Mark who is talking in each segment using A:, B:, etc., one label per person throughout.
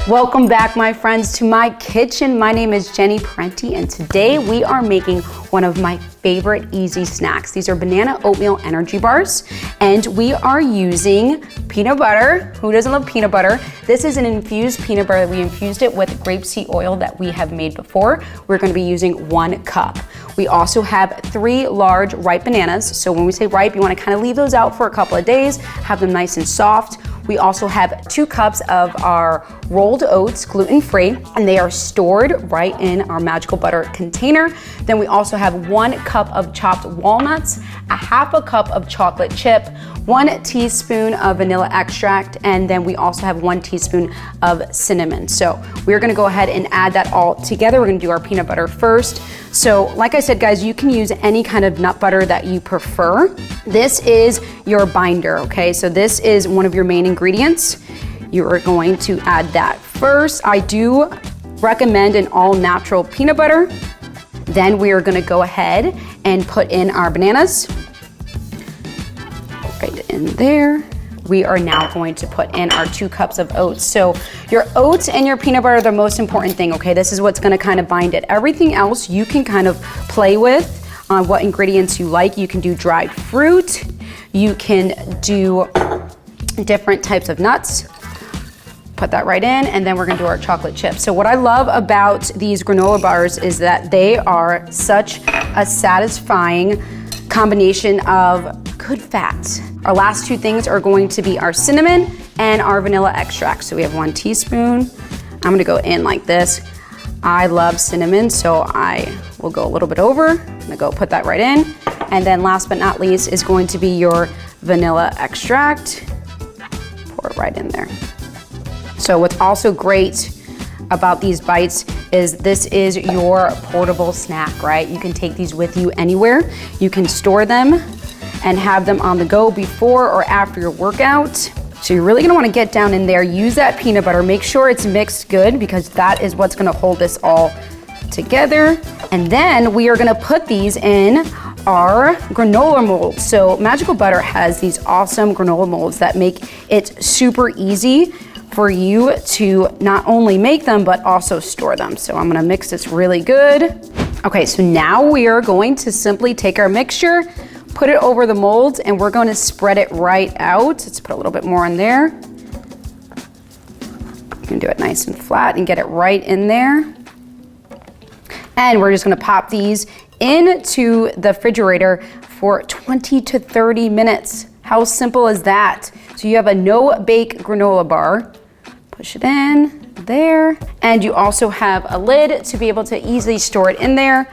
A: Welcome back, my friends, to my kitchen. My name is Jenny Parenti, and today we are making one of my favorite easy snacks. These are banana oatmeal energy bars, and we are using peanut butter. Who doesn't love peanut butter? This is an infused peanut butter. We infused it with grapeseed oil that we have made before. We're going to be using 1 cup. We also have 3 large ripe bananas. So when we say ripe, you want to kind of leave those out for a couple of days, have them nice and soft. We also have 2 cups of our rolled oats, gluten-free, and they are stored right in our Magical Butter container. Then we also have 1 cup of chopped walnuts, a half a cup of chocolate chip, 1 teaspoon of vanilla extract, and then we also have 1 teaspoon of cinnamon. So we're gonna go ahead and add that all together. We're gonna do our peanut butter first. So like I said, guys, you can use any kind of nut butter that you prefer. This is your binder, okay? So this is one of your main ingredients. You are going to add that first. I do recommend an all natural peanut butter. Then we are gonna go ahead and put in our bananas. Right in there. We are now going to put in our 2 cups of oats. So your oats and your peanut butter are the most important thing, okay? This is what's gonna kind of bind it. Everything else you can kind of play with on what ingredients you like. You can do dried fruit. You can do different types of nuts. Put that right in, and then we're gonna do our chocolate chips. So what I love about these granola bars is that they are such a satisfying combination of good fats. Our last 2 things are going to be our cinnamon and our vanilla extract. So we have 1 teaspoon. I'm gonna go in like this. I love cinnamon, so I will go a little bit over. I'm gonna go put that right in. And then last but not least is going to be your vanilla extract. Pour it right in there. So what's also great about these bites is this is your portable snack, right? You can take these with you anywhere. You can store them and have them on the go before or after your workout. So you're really gonna wanna get down in there, use that peanut butter, make sure it's mixed good because that is what's gonna hold this all together. And then we are gonna put these in our granola molds. So Magical Butter has these awesome granola molds that make it super easy for you to not only make them, but also store them. So I'm gonna mix this really good. Okay, so now we are going to simply take our mixture, put it over the molds, and we're gonna spread it right out. Let's put a little bit more in there. You can do it nice and flat and get it right in there. And we're just gonna pop these into the refrigerator for 20 to 30 minutes. How simple is that? So you have a no-bake granola bar. Push it in there. And you also have a lid to be able to easily store it in there.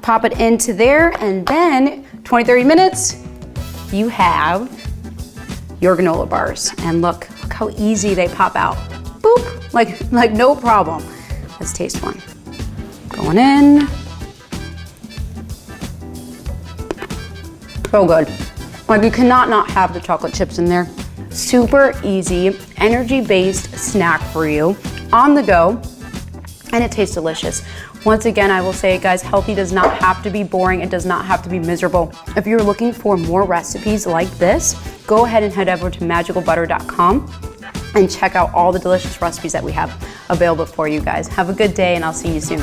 A: Pop it into there, and then 20, 30 minutes, you have your granola bars. And look how easy they pop out. Boop, like no problem. Let's taste one. Going in. So good. Like you cannot not have the chocolate chips in there. Super easy, energy-based snack for you on the go, and it tastes delicious. Once again, I will say, guys, healthy does not have to be boring. It does not have to be miserable. If you're looking for more recipes like this, go ahead and head over to MagicalButter.com and check out all the delicious recipes that we have available for you guys. Have a good day, and I'll see you soon.